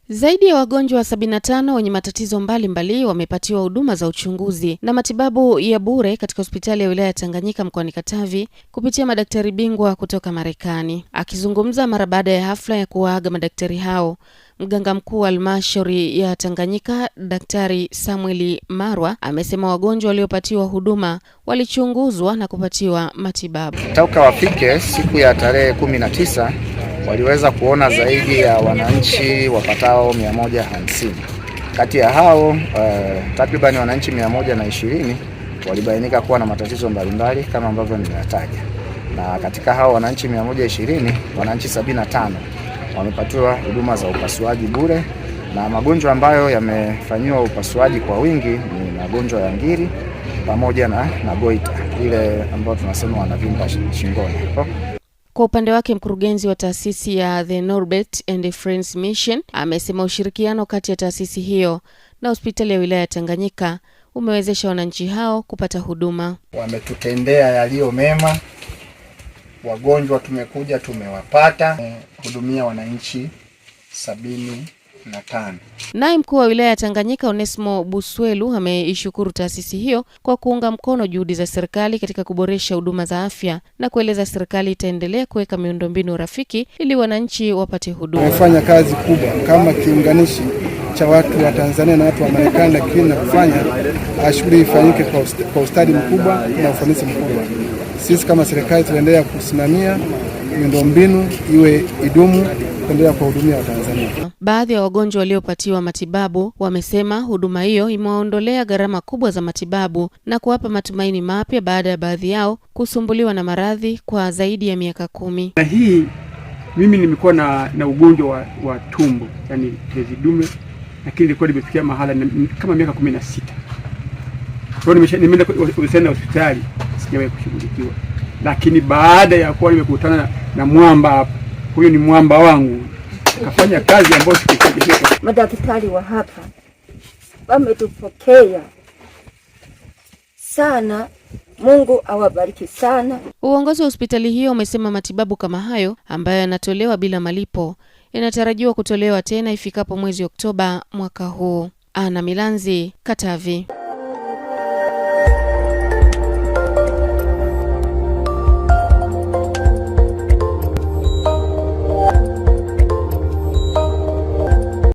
Zaidi ya wagonjwa 75 wenye matatizo mbalimbali wamepatiwa huduma za uchunguzi na matibabu ya bure katika hospitali ya wilaya ya Tanganyika mkoani Katavi kupitia madaktari bingwa kutoka Marekani. Akizungumza mara baada ya hafla ya kuwaaga madaktari hao, mganga mkuu wa halmashauri ya Tanganyika Daktari Samuel Marwa amesema wagonjwa waliopatiwa huduma walichunguzwa na kupatiwa matibabu. Toka wafike siku ya tarehe 19 waliweza kuona zaidi ya wananchi wapatao 150. Kati ya hao takribani wananchi 120 walibainika kuwa na matatizo mbalimbali kama ambavyo nimeyataja. Na katika hao wananchi 120, wananchi 75 wamepatiwa huduma za upasuaji bure, na magonjwa ambayo yamefanyiwa upasuaji kwa wingi ni magonjwa ya ngiri pamoja na goita, ile ambayo tunasema wanavimba shingoni. Kwa upande wake, mkurugenzi wa taasisi ya The Norbert and Friends Mission amesema ushirikiano kati ya taasisi hiyo na hospitali ya wilaya ya Tanganyika umewezesha wananchi hao kupata huduma. Wametutendea yaliyo mema, wagonjwa tumekuja tumewapata, hudumia wananchi 75. Naye mkuu wa wilaya ya Tanganyika Onesmo Buswelu ameishukuru taasisi hiyo kwa kuunga mkono juhudi za serikali katika kuboresha huduma za afya na kueleza serikali itaendelea kuweka miundombinu rafiki ili wananchi wapate huduma. Tumefanya kazi kubwa kama kiunganishi cha watu wa Tanzania na watu wa Marekani, lakini na kufanya shughuli ifanyike kwa ustadi mkubwa na ufanisi mkubwa. Sisi kama serikali tunaendelea kusimamia miundombinu iwe idumu kuendelea kuwahudumia Watanzania. Baadhi ya wagonjwa waliopatiwa matibabu wamesema huduma hiyo imewaondolea gharama kubwa za matibabu na kuwapa matumaini mapya baada ya baadhi yao kusumbuliwa na maradhi kwa zaidi ya miaka 10. Na hii mimi nimekuwa na ugonjwa wa tumbo, yani tezi dume, lakini nilikuwa nimefikia mahala kama miaka 16. Kwa hiyo nimeenda hospitali sijawahi kushughulikiwa. Lakini baada ya kuwa nimekutana na mwamba hapa, huyu ni mwamba wangu, kafanya kazi ambayo sikitegemea. Madaktari wa hapa wametupokea sana, Mungu awabariki sana. Uongozi wa hospitali hiyo umesema matibabu kama hayo ambayo yanatolewa bila malipo yanatarajiwa kutolewa tena ifikapo mwezi Oktoba mwaka huu. Ana Milanzi, Katavi.